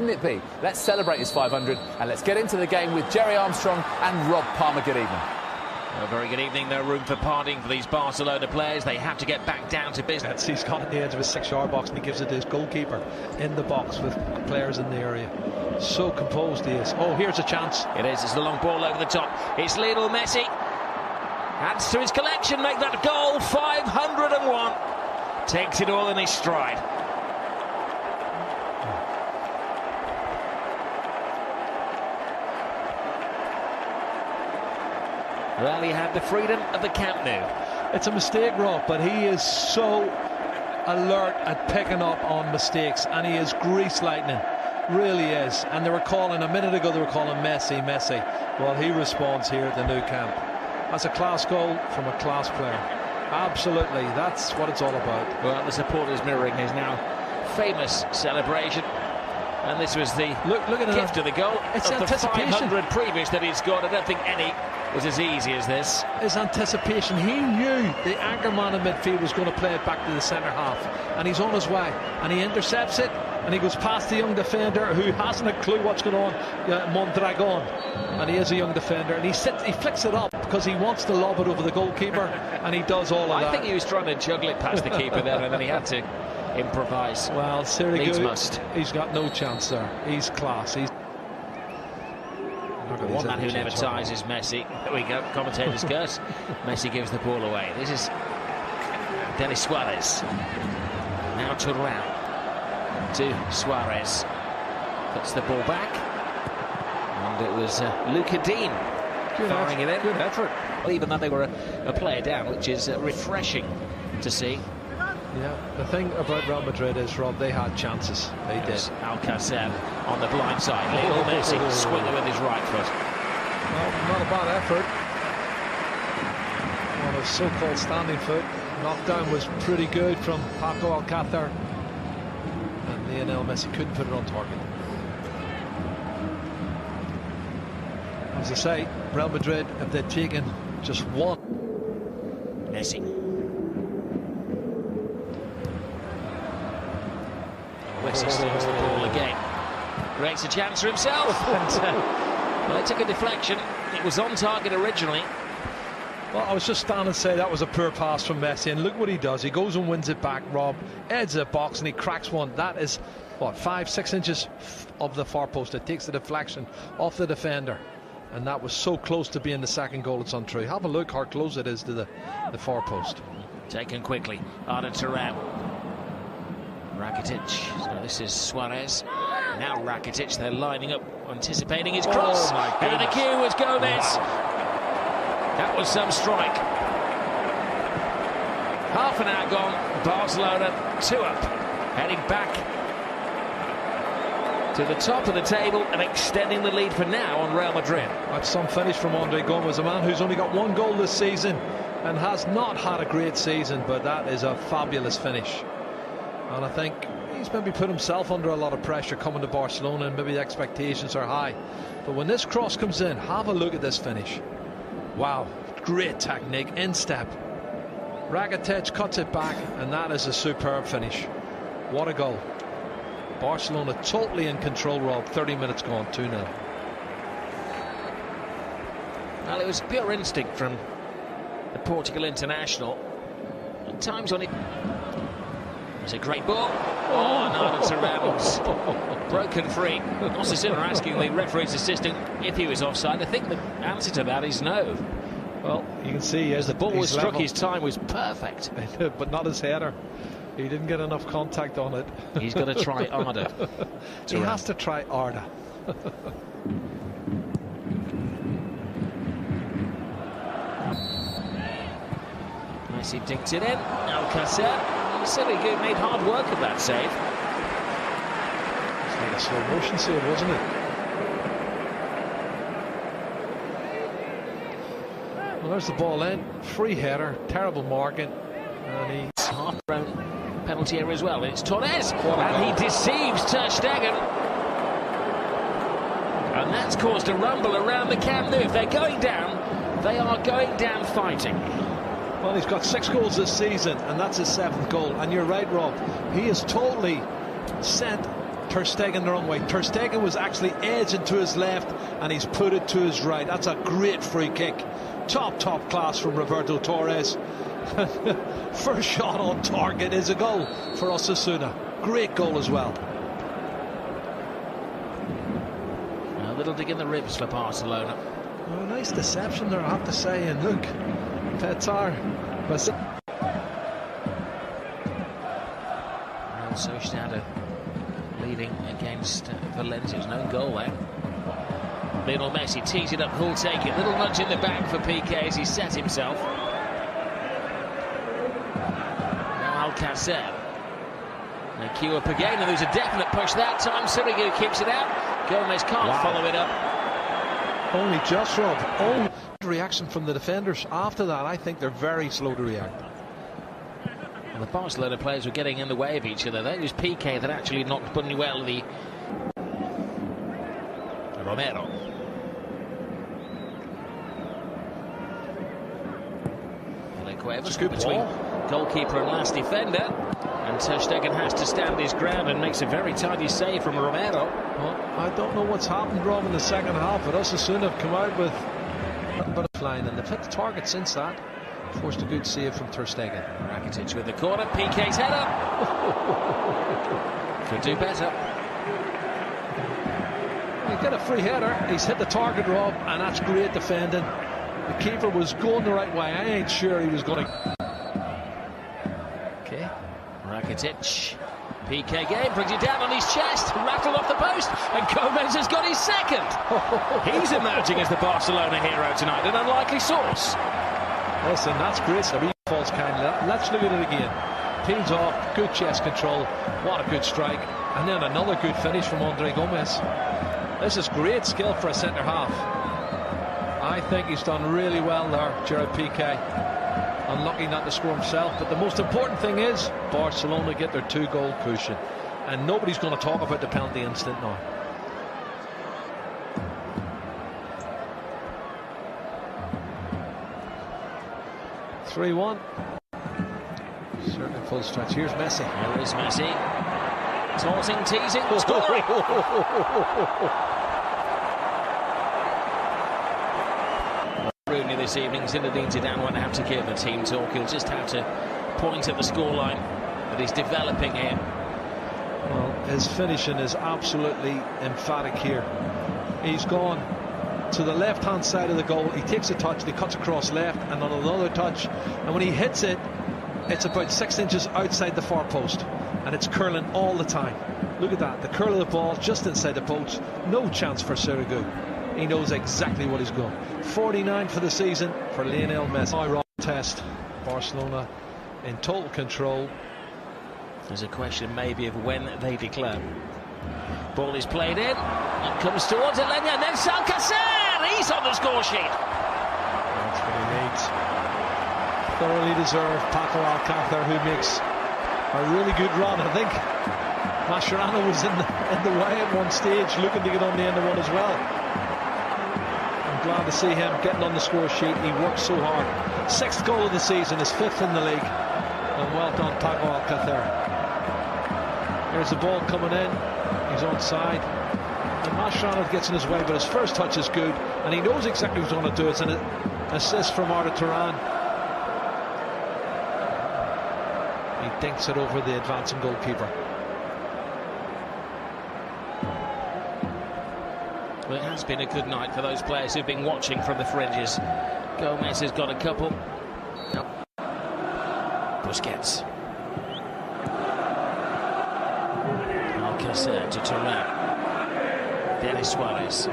wouldn't it be? Let's celebrate his 500 and let's get into the game with Jerry Armstrong and Rob Palmer. Good evening. A very good evening. No room for partying for these Barcelona players. They have to get back down to business. He's got at the edge of his 6-yard box and he gives it to his goalkeeper in the box with players in the area. So composed he is. Oh, here's a chance. It is. It's the long ball over the top. It's Lionel Messi. Adds to his collection. Make that a goal. 501. Takes it all in his stride. Well, he had the freedom of the Camp Nou. It's a mistake, Rob, but he is so alert at picking up on mistakes, and he is grease lightning, really is. And they were calling, a minute ago they were calling Messi. Well, he responds here at the Nou Camp. That's a class goal from a class player. Absolutely, that's what it's all about. Well, the supporters mirroring his now famous celebration. And this was the gift of the goal. It's of anticipation. The 500 previous that he's got. I don't think any was as easy as this. His anticipation. He knew the anchor man in midfield was going to play it back to the centre half, and he's on his way, and he intercepts it, and he goes past the young defender who hasn't a clue what's going on, Mondragon, and he is a young defender, and he flicks it up because he wants to lob it over the goalkeeper, and he does all of that. I think he was trying to juggle it past the keeper there, and then he had to improvise. Well, Needs must. He's got no chance there. He's class. He's one man who never ties is Messi. There we go, commentator's curse. Messi gives the ball away. This is Denis Suarez. Now Thuram to Suarez. Puts the ball back. And it was Luca Dean firing it in. Good effort. Well, even though they were a player down, which is refreshing to see. Yeah, the thing about Real Madrid is, Rob, they had chances. They did. Alcácer on the blind side. Lionel Messi swinging with his right foot. Well, not a bad effort. On a so-called standing foot. Knockdown was pretty good from Paco Alcácer. And Lionel Messi couldn't put it on target. As I say, Real Madrid, if they'd taken just one. Messi. Messi steals the ball again. Creates a chance for himself. And, well, it took a deflection. It was on target originally. Well, I was just standing to say that was a poor pass from Messi, and look what he does. He goes and wins it back, Rob, edges the box, and he cracks one. That is, what, 5-6 inches of the far post. It takes the deflection off the defender, and that was so close to being the second goal. It's untrue. Have a look how close it is to the far post. Taken quickly. Arda Thuram. Rakitic. So this is Suarez. Now Rakitic. They're lining up, anticipating his cross. Oh, my Head of the queue was Gomez. Wow. That was some strike. Half an hour gone. Barcelona 2 up. Heading back to the top of the table and extending the lead for now on Real Madrid. That's some finish from Andre Gomez, a man who's only got 1 goal this season and has not had a great season, but that is a fabulous finish. And I think he's maybe put himself under a lot of pressure coming to Barcelona, and maybe the expectations are high. But when this cross comes in, have a look at this finish. Wow, great technique, instep. Rakitic cuts it back, and that is a superb finish. What a goal. Barcelona totally in control, Rob. 30 minutes gone, 2-0. Well, it was pure instinct from the Portugal international. At times on it. It's a great ball. Oh, no, it's around. Broken free. Osasuna asking the referee's assistant if he was offside. I think the answer to that is no. Well, you can see as the ball was struck, his time was perfect. But not his header. He didn't get enough contact on it. He's got to try harder. He has to try harder. Messi dinked it in. Alcácer. Silly good, made hard work of that save. It's like a slow motion save, wasn't it? Well, there's the ball in. Free header, terrible marking. And he's half-thrown penalty area as well. It's Torres, and he deceives Ter Stegen. And that's caused a rumble around the Camp Nou. If they're going down, they are going down fighting. Well, he's got 6 goals this season, and that's his 7th goal. And you're right, Rob. He has totally sent Ter Stegen the wrong way. Ter Stegen was actually edging to his left and he's put it to his right. That's a great free kick. Top class from Roberto Torres. First shot on target is a goal for Osasuna. Great goal as well. A little dig in the ribs for Barcelona. Oh, nice deception there, I have to say. And look, Petar was Real Sociedad leading against Valencia. There's no goal there. Lionel Messi tees it up, who'll take it. Little nudge in the back for PK as he set himself. Now Alcacer. They queue up again, and there's a definite push that time. Sirigu keeps it out. Gomez can't follow it up. Only just, Rob. Only reaction from the defenders. After that, I think they're very slow to react. And the Barcelona players were getting in the way of each other. That was PK that actually knocked Buñuel the Romero. Cuevas between goalkeeper and last defender, and Ter Stegen has to stand his ground and makes a very tidy save from Romero. Well, I don't know what's happened, Rob, in the second half, but Osasuna have come out with a bit of flying, and they've hit the target since that. Forced a good save from Ter Stegen. Rakitic with the corner, PK's header. Could do better. He got a free header, he's hit the target, Rob, and that's great defending. The keeper was going the right way. I ain't sure he was going to. Okay, Rakitic. PK game brings it down on his chest, rattled off the post, and Gomez has got his second. He's emerging as the Barcelona hero tonight, an unlikely source. Listen, that's great. So he falls kindly. Let's look at it again. Peels off, good chest control. What a good strike. And then another good finish from Andre Gomez. This is great skill for a centre half. I think he's done really well there, Gerard Piqué. Unlucky not to score himself, but the most important thing is Barcelona get their 2-goal cushion, and nobody's going to talk about the penalty incident now. (3-1). Certainly full stretch. Here's Messi. Here is Messi. Taunting, teasing, scoring. This evening, Zinedine Zidane won't have to give a team talk. He'll just have to point at the scoreline that he's developing here. Well, his finishing is absolutely emphatic here. He's gone to the left-hand side of the goal. He takes a touch, he cuts across left, and on another touch, and when he hits it, it's about 6 inches outside the far post, and it's curling all the time. Look at that, the curl of the ball just inside the post. No chance for Sirigu. He knows exactly what he's got. 49 for the season for Lionel Messi. Wrong test. Barcelona in total control. There's a question maybe of when they declare. Ball is played in. It comes towards Elena, and then Alcacer. He's on the score sheet. That's what he needs. Thoroughly deserved. Paco Alcácer, who makes a really good run. I think Mascherano was in the way at one stage, looking to get on the end of one as well. Glad to see him getting on the score sheet. He worked so hard. 6th goal of the season, his 5th in the league. And well done, Paco Alcácer. Here's the ball coming in. He's onside. And Mascherano gets in his way, but his first touch is good. And he knows exactly what he's going to do. It's an assist from Arda Turan. He dinks it over the advancing goalkeeper. Well, it has been a good night for those players who've been watching from the fringes. Gomez has got a couple. Busquets. Alcacer to Turan. Denis Suarez.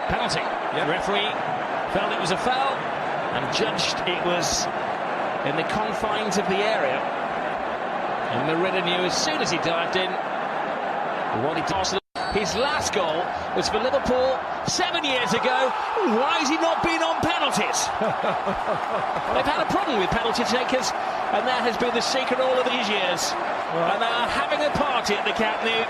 Penalty. Yep. Referee felt it was a foul and judged it was in the confines of the area. And Merida knew as soon as he dived in what he tossed. His last goal was for Liverpool 7 years ago. Why has he not been on penalties? They've had a problem with penalty takers, and that has been the secret all of these years. And they are having a party at the Camp Nou.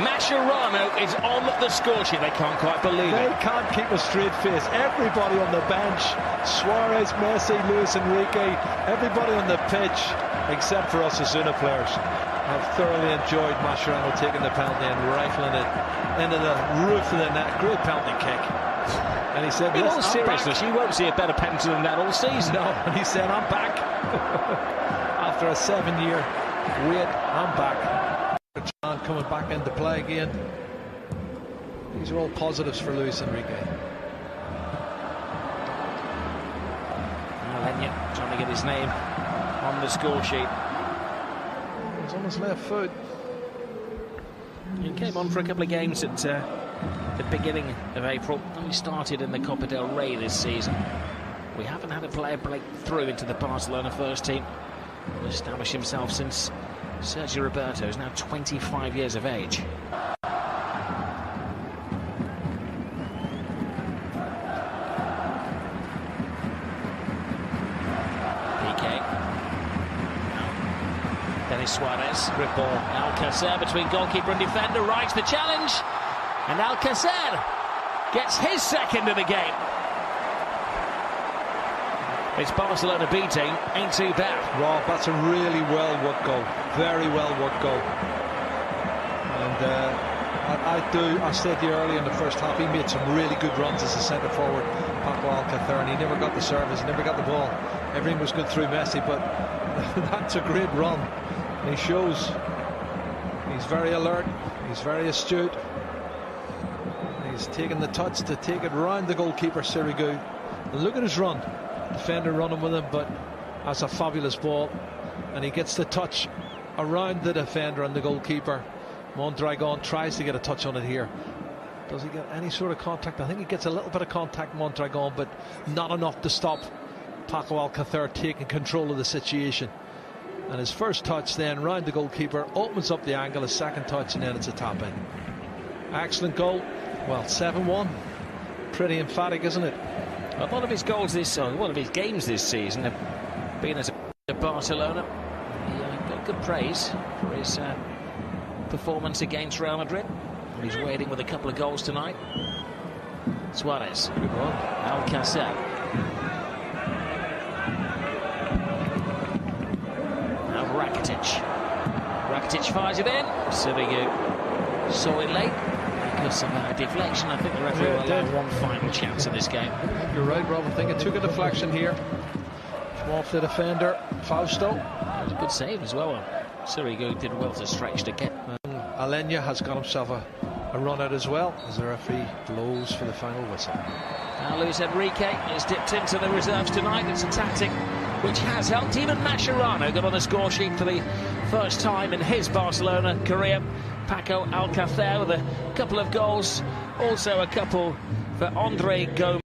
Mascherano is on the score sheet. They can't quite believe it. They can't keep a straight face. Everybody on the bench, Suarez, Messi, Luis Enrique, everybody on the pitch, except for Osasuna players. I've thoroughly enjoyed Mascherano taking the penalty and rifling it into the roof of the net. Great penalty kick. And he said, in all seriousness, you won't see a better penalty than that all season. No, and he said, I'm back. After a 7-year wait, I'm back. John coming back into play again. These are all positives for Luis Enrique. Alenya trying to get his name on the score sheet. He's on his left foot. He came on for a couple of games at the beginning of April. Only started in the Copa del Rey this season. We haven't had a player break through into the Barcelona first team. Established himself since Sergio Roberto is now 25 years of age. Denis Suarez, grip ball. Alcacer between goalkeeper and defender, rides the challenge, and Alcacer gets his second of the game. It's Barcelona beating, ain't too bad. Rob, that's a really well worked goal, very well worked goal. And I said to you earlier in the first half, he made some really good runs as a centre forward, Paco Alcacer, and he never got the service, never got the ball. Everything was good through Messi, but that's a great run. And he shows he's very alert, he's very astute. He's taking the touch to take it round the goalkeeper, Sirigu. And look at his run. Defender running with him, but that's a fabulous ball. And he gets the touch around the defender and the goalkeeper. Mondragon tries to get a touch on it here. Does he get any sort of contact? I think he gets a little bit of contact, Mondragon, but not enough to stop Paco Alcacer taking control of the situation. And his first touch then round the goalkeeper opens up the angle, his second touch, and then it's a tap in. Excellent goal. Well, 7-1. Pretty emphatic, isn't it? A lot of his goals one of his games this season have been as a Barcelona. He got good praise for his performance against Real Madrid. And he's waiting with a couple of goals tonight. Suarez. Good run. Alcacer. Now Rakitic fires it in. Sirigu saw it late. Because of a deflection, I think the referee will allow one final chance in this game. You're right, Rob. I think it took a deflection here from off the defender, Fausto. It was a good save as well. Sirigu did well to stretch to get. Alenya has got himself a run out as well as the referee blows for the final whistle. Now Luis Enrique is dipped into the reserves tonight. It's a tactic which has helped. Even Mascherano got on the score sheet for the first time in his Barcelona career. Paco Alcacer with a couple of goals, also a couple for Andre Gomez.